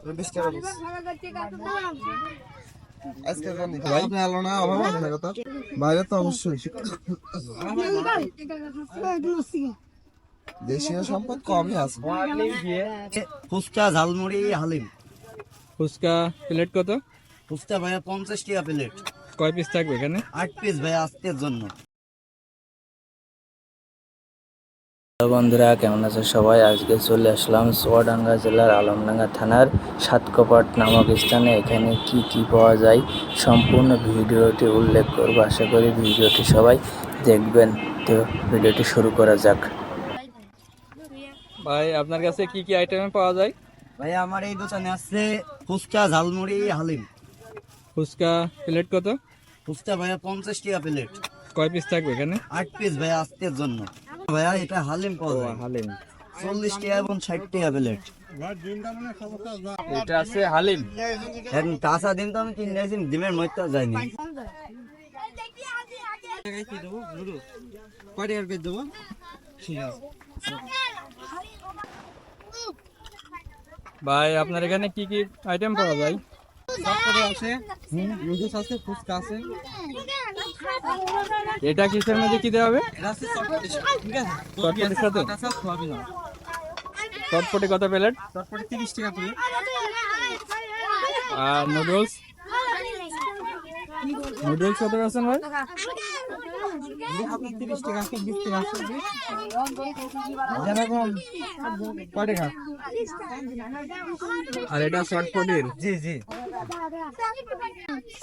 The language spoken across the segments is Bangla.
20 টাকা পিস। আজকে জানি ভাই আপনি আলো না অভাব আছে না কথা বাইরে তো অবশ্যই দেশীয় সম্পদ কমই আছে। ফুচকা ঝালমুড়ি হালিম। ফুচকা প্লেট কত? ফুচকা ভাইয়া 50 টাকা প্লেট। কয় পিস থাকবে এখানে? 8 পিস ভাইয়া আজকের জন্য। বন্ধুরা কেমন আছে সবাই? আজকে চলে আসলাম চুয়াডাঙ্গা জেলার আলমডাঙ্গা থানার সাতকপাট নামক স্থানে। এখানে কি কি পাওয়া যায় সম্পূর্ণ ভিডিওটি উল্লেখ করব। আশা করি ভিডিওটি সবাই দেখবেন। তো ভিডিওটি শুরু করা যাক। ভাই আপনার কাছে কি কি আইটেম পাওয়া যায়? ভাইয়া আমার এই দোকানে আছে ফুচকা ঝালমুড়ি হালিম। ফুচকা প্লেট কত? ফুচকা ভাইয়া 50 টাকা প্লেট। কয় পিস থাকবে এখানে? 8 পিস ভাইয়া আজকের জন্য। ভাইয়া এটা হালিম পাওয়া যায় হালিম 40 টাকা এবং 60 টাকা প্লেট। এটা আছে হালিম। এখন কাঁচা ডিম তো আমি কিনে নিয়েছি, ডিমের মধ্যে যায়নি। ভাই আপনার এখানে কি কি আইটেম পাওয়া যায়? ফুচকা আছে এটা কিসের মধ্যে কি দেওয়া হবে? চটপটির সাথে? চটপটি কত প্লেট? 30 টাকা প্লেট। আর নুডলস নুডলস কত আছেন ভাই? 30 টাকা 20 টাকা যেরকম কয় টাকা? আর এটা চটপটির? জি জি।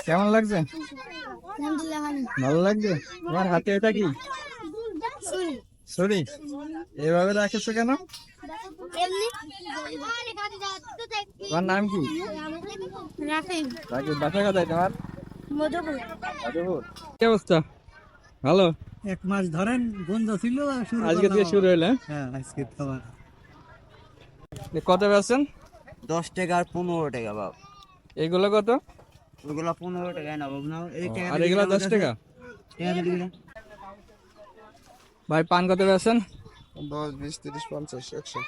কেমন লাগছে? ভালো লাগছে? তোমার হাতে এটা কি? ছুরি। এভাবে রাখেছো কেন? তোমার নাম কি? রাকিব। বাসা কোথায় তোমার? মধুপুর। কি অবস্থা? ভালো। এক মাস ধরেন বন্ধ ছিল, আজকে থেকে শুরু হইলে? হ্যাঁ আজকে খাবার। কত বেচছেন? 10 টাকা আর 15 টাকা বাবা। এইগুলো কত? ওইগুলা 15 টাকায় না বাবু না। এই টাকা আর এগুলো 10 টাকা? ভাই পান কত বেচছেন? 10 20 30 50 100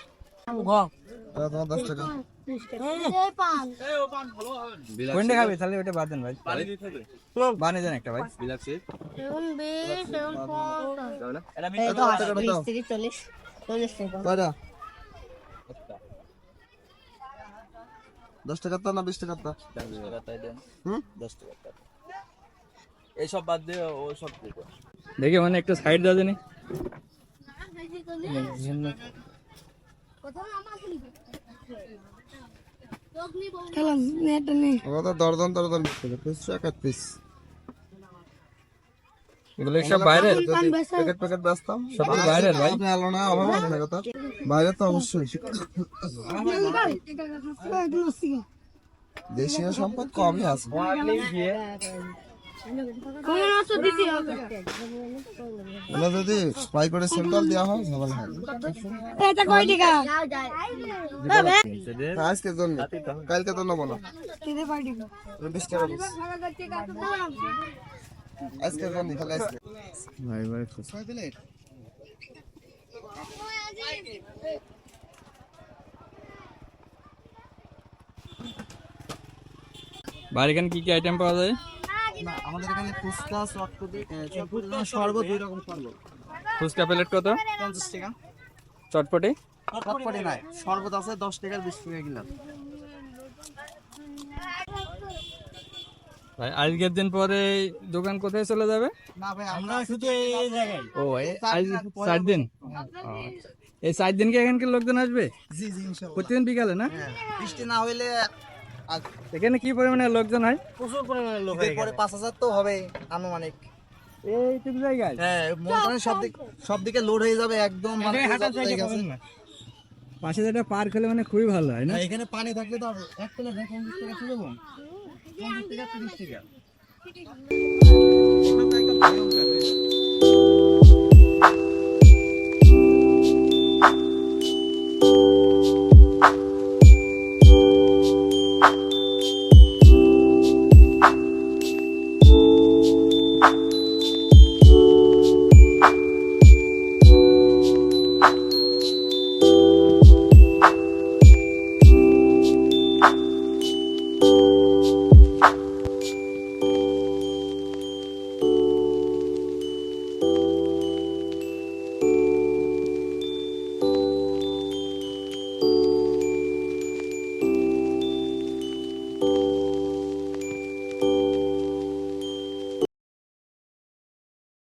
তোমার 10 টাকা। কোনটা খাবে তাহলে ওটা বাদ দেন ভাই। বানিয়ে দেন একটা ভাই। কয়টা? 10 টাকা তো না 20 টাকা তো? এইসব বাদ দিয়ে ও সব দেখি মানে একটু সাইড দাও জানি। ওটা দরদাম পিস এক পিস। এগুলো সব বাইরের? প্যাকেট প্যাকেট বেচতাম সব তো বাইরের ভাই। আপনি আলো না অভাব আছে না কথা বাইরে তো অবশ্যই দেশীয় সম্পদ কমই আছে। ওগুলো যদি ফ্রাই করে সেন্ট্রাল দেওয়া হয় ভালো হয়। আজকের জন্য কালকে তো নেবো না। 20 টাকা পিস। আজকের জন্য খালি আজকে ভাই ভাই ছয় প্লেট। ভাই এখানে কি কি আইটেম পাওয়া যায়? না আমাদের এখানে ফুচকা চটপটি শরবত দুই রকম শরবত। ফুচকা প্লেট কত? 50 টাকা। চটপটি? চটপটি নাই, শরবত আছে 10 টাকা 20 টাকা কিলো। ভাই আজকের দিন পরে দোকান কোথায় চলে যাবে? না ভাই আমরা শুধু এই জায়গায়। ও আজ 4 দিন। এই 4 দিন কি এখানকার লোকজন আসবে? জি জি ইনশাআল্লাহ। প্রতিদিন বিকালে না? বৃষ্টি না হইলে এখানে কি পরিমাণে লোকজন হয়? প্রচুর পরিমাণে লোক হয়। পরে 5000 তো হবে আনুমানিক। এইটুকু জায়গায়? হ্যাঁ মন করেন সব দিকে লোড হয়ে যাবে একদম। পাশে যেটা পার্ক হলে মানে খুবই ভালো হয় না? এখানে পানি থাকলে তো এক প্লেট 50 টাকা ছিল বোন। 50 টাকা 30 টাকা।